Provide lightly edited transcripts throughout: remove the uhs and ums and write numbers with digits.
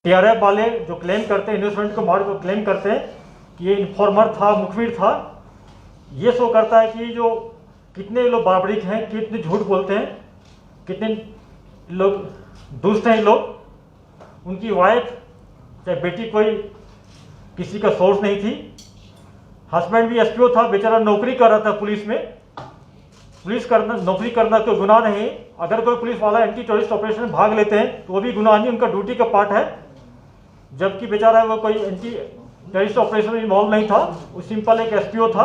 TRF वाले जो claim करते हैं, इन्वेस्टमेंट को मार को क्लेम करते हैं कि ये इन्फॉर्मर था, मुखबिर था, ये शो करता है कि जो कितने लोग बाबरिक हैं, कितने झूठ बोलते हैं, कितने लोग दुष्ट हैं लोग। उनकी वाइफ चाहे बेटी कोई किसी का सोर्स नहीं थी। हस्बैंड भी एसपीओ था, बेचारा नौकरी कर रहा था पुलिस में। नौकरी करना कोई गुनाह नहीं। अगर कोई पुलिस वाला एंटी टेररिस्ट ऑपरेशन में भाग लेते हैं तो वो भी गुनाह नहीं, उनका ड्यूटी का पार्ट है। जबकि बेचारा वो कोई एंटी टेररिस्ट ऑपरेशन में इन्वॉल्व नहीं था, वो सिंपल एक एसपीओ था।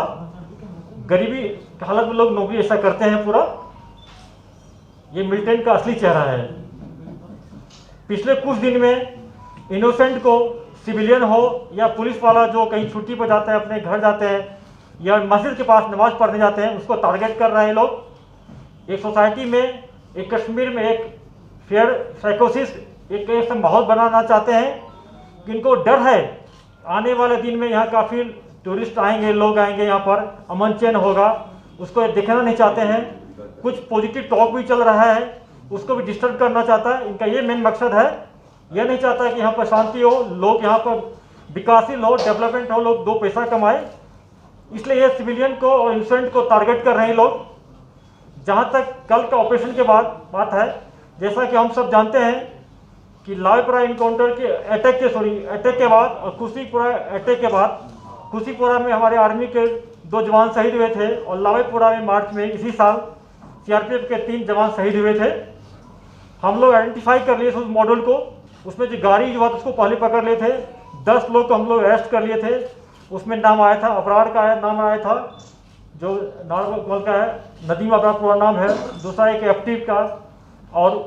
गरीबी की हालत में लोग नौकरी ऐसा करते हैं पूरा। ये मिलिटेंट का असली चेहरा है। पिछले कुछ दिन में इनोसेंट को, सिविलियन हो या पुलिस वाला जो कहीं छुट्टी पर जाते हैं, अपने घर जाते हैं या मस्जिद के पास नमाज पढ़ने जाते हैं, उसको टारगेट कर रहे हैं लोग। एक सोसाइटी में, एक कश्मीर में एक फेयर साइकोसिस, एक ऐसा माहौल बनाना चाहते हैं कि इनको डर है आने वाले दिन में यहाँ काफ़ी टूरिस्ट आएंगे, लोग आएंगे, यहाँ पर अमन चैन होगा, उसको देखना नहीं चाहते हैं। कुछ पॉजिटिव टॉक भी चल रहा है, उसको भी डिस्टर्ब करना चाहता है। इनका ये मेन मकसद है। यह नहीं चाहता कि यहाँ पर शांति हो, लोग यहाँ पर विकासशील हो, डेवलपमेंट हो, लोग दो पैसा कमाए। इसलिए ये सिविलियन को और इनोसेंट को टारगेट कर रहे हैं लोग। जहाँ तक कल का ऑपरेशन के बाद बात है, जैसा कि हम सब जानते हैं कि लावेपुरा इनकाउंटर के अटैक के बाद और खुशीपुरा अटैक के बाद, खुशीपुरा में हमारे आर्मी के 2 जवान शहीद हुए थे और लावेपुरा में मार्च में इसी साल सीआरपीएफ के 3 जवान शहीद हुए थे। हम लोग आइडेंटिफाई कर लिए उस मॉडल को। उसमें जो गाड़ी जो था उसको पहले पकड़ लिए थे। 10 लोग को हम लोग अरेस्ट कर लिए थे। उसमें नाम आया था, अबरार का नाम आया था, जो नार्मल का है, नदीम अबरार पूरा नाम है, दूसरा एक एफटीव का और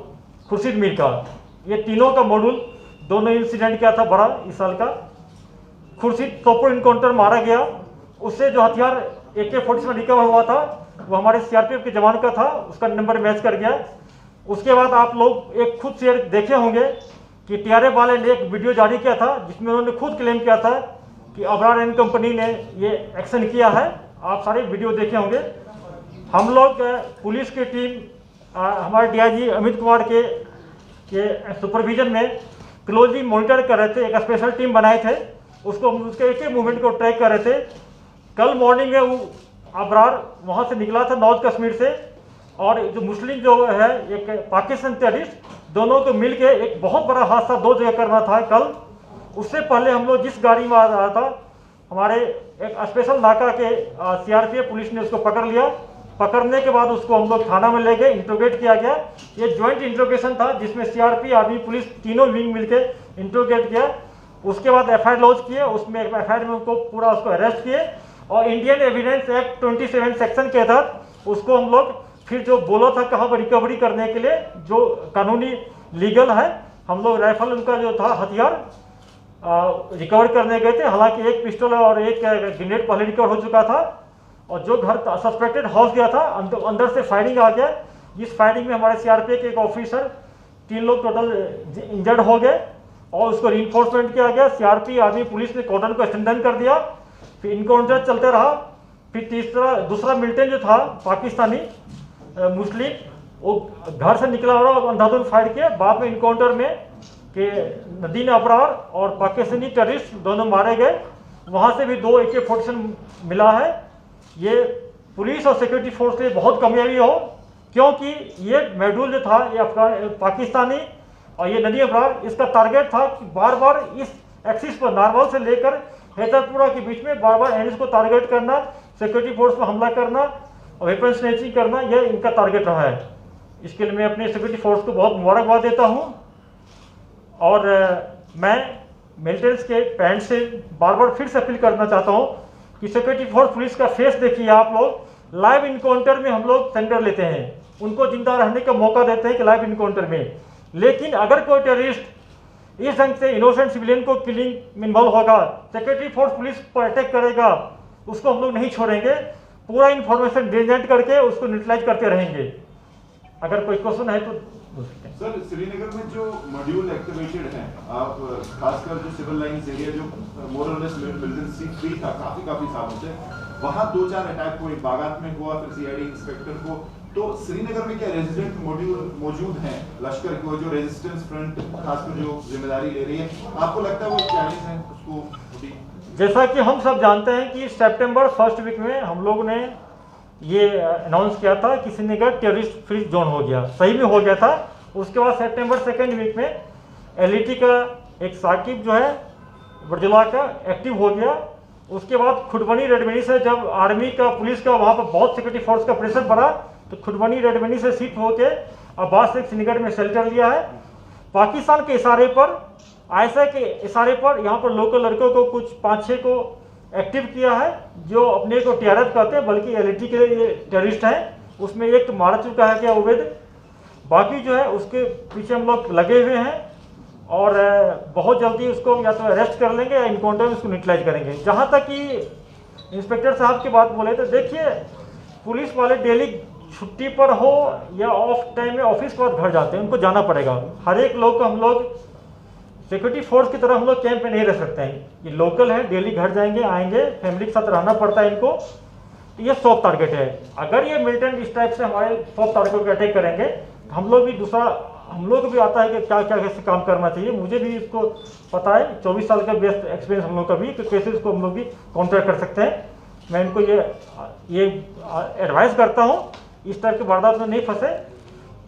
खुर्शीद मीर का। ये तीनों का मॉड्यूल, दोनों इंसिडेंट क्या था बड़ा इस साल का। खुर्शीद सोपोर इनकाउंटर मारा गया, उससे जो हथियार AK-47 में रिकवर हुआ था वो हमारे सीआरपीएफ के जवान का था, उसका नंबर मैच कर गया। उसके बाद आप लोग एक खुद शेयर देखे होंगे कि टीआरएफ वाले ने एक वीडियो जारी किया था जिसमें उन्होंने खुद क्लेम किया था कि अबरार एंड कंपनी ने ये एक्शन किया है। आप सारे वीडियो देखे होंगे। हम लोग पुलिस की टीम हमारे डीआईजी अमित कुमार के सुपरविजन में क्लोजली मॉनिटर कर रहे थे। एक स्पेशल टीम बनाए थे, उसको उसके एक एक मूवमेंट को ट्रैक कर रहे थे। कल मॉर्निंग में वो अबरार वहाँ से निकला था नॉर्थ कश्मीर से, और जो मुस्लिम जो है एक पाकिस्तान टेररिस्ट, दोनों को मिलके एक बहुत बड़ा हादसा 2 जगह करना था कल। उससे पहले हम लोग जिस गाड़ी में आ रहा था, हमारे एक स्पेशल नाका के सीआरपीएफ पुलिस ने उसको पकड़ लिया। पकड़ने के बाद उसको हम लोग थाना में ले गए, इंट्रोगेट किया गया। ये ज्वाइंट इंट्रोगेशन था जिसमें सीआरपी, आर्मी, पुलिस तीनों विंग मिलके इंट्रोगेट किया। उसके बाद एफआईआर लॉन्च किए, उसमें एफआईआर में उनको पूरा उसको अरेस्ट किए और इंडियन एविडेंस एक्ट 27 सेक्शन के तहत उसको हम लोग फिर जो बोला था कहाँ पर रिकवरी करने के लिए जो कानूनी लीगल है, हम लोग राइफल उनका जो था हथियार रिकवर करने गए थे। हालांकि एक पिस्टल और एक ग्रेनेड पहले रिकवर हो चुका था और जो घर सस्पेक्टेड हाउस गया था अंदर से फायरिंग आ गया। इस फायरिंग में हमारे सीआरपीएफ के एक ऑफिसर, 3 लोग टोटल इंजर्ड हो गए और उसको रीइंफोर्समेंट किया गया। सीआरपी, आर्मी, पुलिस ने कॉर्डन को एक्सटेंड कर दिया। फिर इनकाउंटर चलते रहा। फिर दूसरा मिलिटेंट जो था पाकिस्तानी मुस्लिम, वो घर से निकला और अंधाधुंध फायर किया। बाद में इनकाउंटर में कि नदीम अबरार और पाकिस्तानी टेररिस्ट दोनों मारे गए। वहाँ से भी 2 AK-47 मिला है। ये पुलिस और सिक्योरिटी फोर्स के लिए बहुत कामयाबी हो, क्योंकि ये मॉड्यूल जो था ये पाकिस्तानी और ये नदीम अबरार, इसका टारगेट था कि बार बार इस एक्सिस पर नारवल से लेकर हैदरपुरा के बीच में बार बार एनिस को टारगेट करना, सिक्योरिटी फोर्स पर हमला करना और वेपन स्नैचिंग करना, यह इनका टारगेट रहा है। इसके लिए मैं अपने सिक्योरिटी फोर्स को बहुत मुबारकबाद देता हूँ और मैं मिलिटेंट्स के पैंट से बार बार फिर से अपील करना चाहता हूँ कि सिक्योरिटी फोर्स, पुलिस का फेस देखिए आप लोग। लाइव इनकाउंटर में हम लोग सेंटर लेते हैं, उनको जिंदा रहने का मौका देते हैं कि लाइव इनकाउंटर में। लेकिन अगर कोई टेररिस्ट इस ढंग से इनोसेंट सिविलियन को किलिंग में इन्वॉल्व होगा, सिक्योरिटी फोर्स पुलिस पर अटैक करेगा, उसको हम लोग नहीं छोड़ेंगे। पूरा इन्फॉर्मेशन जनरेट करके उसको न्यूट्रलाइज करते रहेंगे। अगर कोई क्वेश्चन है तो सर, श्रीनगर में जो मॉड्यूल एक्टिवेटेड है, आप खासकर जो सिविल लाइंस एरिया जो मोर और लेस मिलिटेंसी फ्री था काफी सालों से, वहाँ 2-4 अटैक हुए। बागात में हुआ, फिर सीआईडी इंस्पेक्टर को तो श्रीनगर में क्या रेजिडेंट मॉड्यूल मौजूद हैं लश्कर को जो रेजिस्टेंस फ्रंट खासकर जो जिम्मेदारी ले रही है, आपको लगता है वो चैलेंज है उसको? जैसा कि हम सब जानते हैं कि सितंबर फर्स्ट वीक में हम लोग ने ये अनाउंस किया था कि श्रीनगर टेररिस्ट फ्री जोन हो गया, सही में हो गया था। उसके बाद सितंबर सेकेंड वीक में एलईटी का एक साकिब जो है बरजुला का एक्टिव हो गया। उसके बाद खुटबनी रेडमनी से जब आर्मी का पुलिस का वहाँ पर बहुत सिक्योरिटी फोर्स का प्रेशर बढ़ा तो खुटबनी रेडमनी से शिफ्ट होके अब्बास से श्रीनगर में शेल्टर लिया है। पाकिस्तान के इशारे पर, आईएसआई के इशारे पर यहाँ पर लोकल लड़कों को कुछ 5-6 को एक्टिव किया है जो अपने को टीआरएफ कहते हैं, बल्कि एलईटी के ये टेररिस्ट हैं। उसमें एक तो मार चुका है क्या उबैद, बाकी जो है उसके पीछे हम लोग लगे हुए हैं और बहुत जल्दी उसको या तो अरेस्ट कर लेंगे या इनकाउंटर में उसको न्यूट्रलाइज करेंगे। जहाँ तक कि इंस्पेक्टर साहब की बात बोले तो देखिए, पुलिस वाले डेली छुट्टी पर हो या ऑफ टाइम में ऑफिस के बाद घर जाते हैं, उनको जाना पड़ेगा। हर एक लोग को हम लोग सिक्योरिटी फोर्स की तरह हम लोग कैंप में नहीं रह सकते हैं। ये लोकल है, डेली घर जाएंगे आएंगे, फैमिली के साथ रहना पड़ता है इनको। तो ये सॉफ्ट टारगेट है। अगर ये मिलिटेंट इस टाइप से हमारे सॉफ्ट टारगेट को अटैक करेंगे तो हम लोग भी दूसरा, हम लोग को भी आता है कि क्या क्या कैसे काम करना चाहिए। मुझे भी इसको पता है, 24 साल का बेस्ट एक्सपीरियंस हम लोग का भी, कि कैसे इसको हम लोग भी काउंटर कर सकते हैं। मैं इनको ये एडवाइस करता हूँ इस टाइप के वारदात में नहीं फंसे।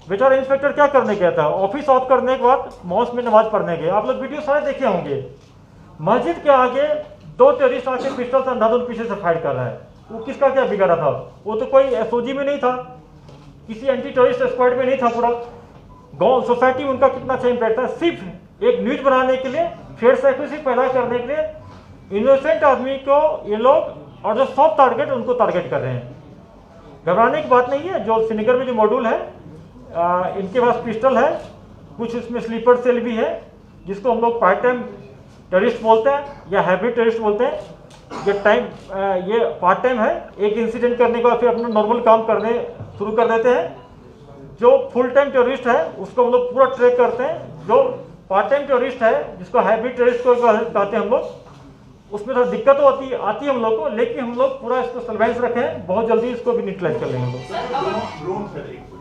बेचारा इंस्पेक्टर क्या करने गया था, ऑफिस ऑफ करने के बाद मॉस्क में नमाज पढ़ने गए। आप लोग वीडियो सारे देखे होंगे, मस्जिद के आगे 2 टेररिस्ट आके पिस्टल से अंधाधुंध पीछे से फाइट कर रहा है। वो किसका क्या बिगाड़ा था? वो तो कोई एसओजी में नहीं था, किसी एंटी टेररिस्ट स्क्वाड में नहीं था। पूरा गांव सोसाइटी में उनका कितना अच्छा इम्पैक्ट था। सिर्फ एक न्यूज बनाने के लिए, फेयर सेक्रेसी पैदा करने के लिए इनोसेंट आदमी को ये लोग और जो सॉफ्ट टारगेट उनको टारगेट कर रहे हैं। घबराने की बात नहीं है। जो श्रीनगर में जो मॉड्यूल है, इनके पास पिस्टल है, कुछ इसमें स्लीपर सेल भी है, जिसको हम लोग पार्ट टाइम टेररिस्ट बोलते हैं या हाइब्रिड टेररिस्ट बोलते हैं। ये पार्ट टाइम है, एक इंसिडेंट करने के बाद फिर अपना नॉर्मल काम करने शुरू कर देते हैं। जो फुल टाइम टेररिस्ट है उसको हम लोग पूरा ट्रैक करते हैं। जो पार्ट टाइम टेररिस्ट है, जिसको हाइब्रिड टेररिस्ट को कहते हैं हम लोग, उसमें थोड़ा दिक्कत तो आती है हम लोग को, लेकिन हम लोग पूरा इसको सर्वेलेंस रखें, बहुत जल्दी इसको भी न्यूट्रलाइज कर लेंगे हम लोग।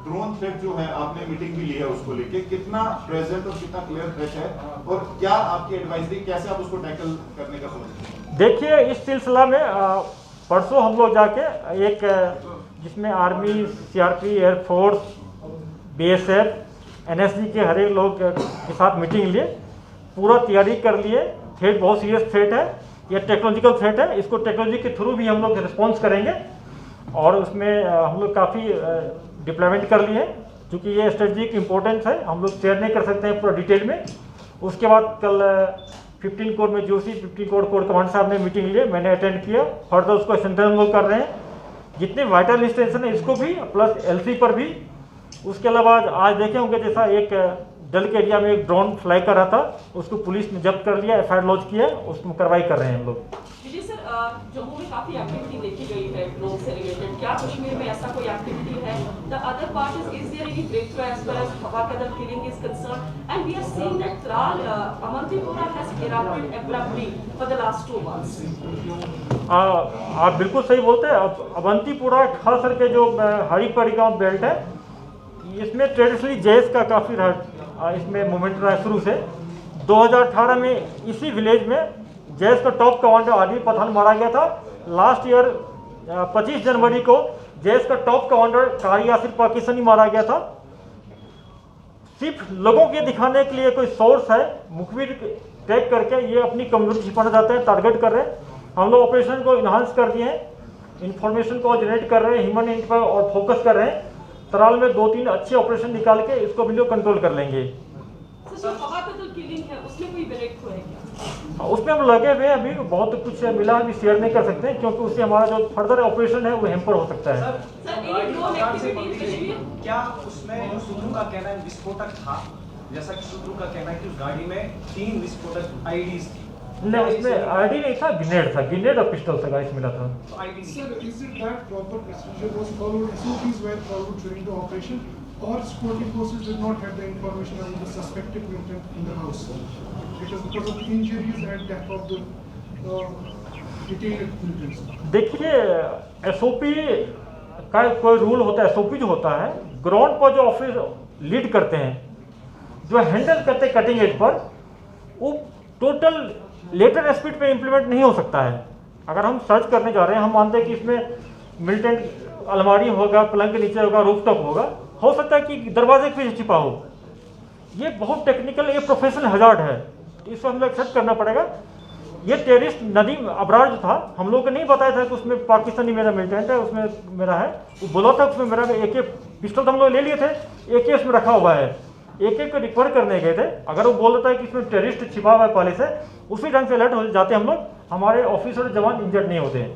ड्रोन थ्रेट जो है, आपने मीटिंग भी ली है उसको लेके, कितना प्रेजेंट और कितना क्लियर थ्रेट है और क्या आपकी एडवाइजरी, कैसे आप उसको टैकल करने का सोचते हैं? देखिए, इस सिलसिला में परसों हम लोग जाके एक, जिसमें army, CRP, air force, BSF, NSG के हर एक लोग के साथ मीटिंग लिए, पूरा तैयारी कर लिए। थ्रेट बहुत सीरियस थ्रेट है, यह टेक्नोलॉजिकल थ्रेट है। इसको टेक्नोलॉजी के थ्रू भी हम लोग रिस्पॉन्स करेंगे और उसमें हम लोग काफ़ी डिप्लॉयमेंट कर लिए, क्योंकि ये स्ट्रेटजिक इंपॉर्टेंस है, हम लोग शेयर नहीं कर सकते हैं पूरा डिटेल में। उसके बाद कल 15 कोर में जोशी 15 कोर कमांड साहब ने मीटिंग लिए, मैंने अटेंड किया। फर्दर उसको स्ट्रेंथन हम लोग कर रहे हैं, जितने वाइटल इंस्टेंशन है इसको भी, प्लस एलसी पर भी। उसके अलावा आज देखे होंगे, जैसा एक डल के एरिया में एक ड्रोन फ्लाई कर रहा था, उसको पुलिस ने जब्त कर लिया, एफआईआर लॉन्च किया, उसको कार्रवाई कर रहे हैं हम लोग। जी सर, जम्मू में काफी एक्टिविटी देखी गई है ड्रोन से रिलेटेड, क्या कश्मीर में ऐसा कोई एक्टिविटी है? The other part is there any breakthrough as far as Hawa Kadam killing is concern and we are seeing that Tral Awantipora has erupted abruptly for the last 2 months. आप बिल्कुल सही बोलते हैं। अवंतीपोरा खास करके जो हरिपरी गांव बेल्ट है, इसमें ट्रेडिशनली जैश का काफ़ी इसमें मूवमेंट रहा है शुरू से। 2018 में इसी विलेज में जैश का टॉप कमांडर आदिल पठान मारा गया था। लास्ट ईयर 25 जनवरी को जैश का टॉप कमांडर कारी यासिर पाकिस्तानी मारा गया था। सिर्फ लोगों के दिखाने के लिए कोई सोर्स है, मुखबिर टैग करके ये अपनी कमजोरी छिपाना चाहते हैं, टारगेट कर रहे हैं। हम लोग ऑपरेशन को इन्हांस कर दिए हैं, इंफॉर्मेशन को जनरेट कर रहे हैं, ह्यूमन इंट पर और फोकस कर रहे हैं। तराल में 2-3 अच्छे ऑपरेशन निकाल के इसको भी लोग कंट्रोल कर लेंगे। उसमें हम लगे हुए अभी बहुत कुछ मिला, अभी शेयर नहीं कर सकते क्योंकि उससे हमारा जो फर्दर ऑपरेशन है वो हैम्पर हो सकता है। क्या उसमें सुधरू का कहना है विस्फोटक था, जैसा कि सुधरू का कहना है कि उस गाड़ी में 3 विस्फोटक आईडीज थी? नहीं, उसमें आईडी नहीं था, ग्रेनेड था, ग्रेनेड और पिस्टल था गाइस मिला था। Sir, is it that proper procedure was followed, SOPs were followed during the operation, or security forces did not have the information about the suspected mutant in the house? It was because of the injuries and death of the detained mutants. देखिए, SOP का कोई rule होता है, SOP जो होता है, ground पर जो ऑफिस लीड करते हैं, जो हैंडल करते हैं कटिंग एज पर, वो टोटल लेटर स्पीड पे इम्प्लीमेंट नहीं हो सकता है। अगर हम सर्च करने जा रहे हैं, हम मानते हैं कि इसमें मिलिटेंट अलमारी होगा, पलंग के नीचे होगा, रूफटॉप होगा, हो सकता है कि दरवाजे के पीछे छिपा हो। ये बहुत टेक्निकल, ये प्रोफेशनल हजार्ड है, तो इसको हम एक्सेप्ट करना पड़ेगा। ये टेररिस्ट नदीम अबरार जो था, हम लोग को नहीं बताया था कि उसमें पाकिस्तानी मेरा मिलिटेंट है, उसमें मेरा है। वो बोला था उसमें मेरा एक पिस्टल तो हम लोग ले लिए थे, एक उसमें रखा हुआ है, एक को रिकवर करने गए थे। अगर वो बोल देता है कि इसमें टेररिस्ट छिपा हुआ है पहले से, उसी ढंग से अलर्ट हो जाते हम लोग, हमारे ऑफिसर जवान इंजर्ड नहीं होते हैं।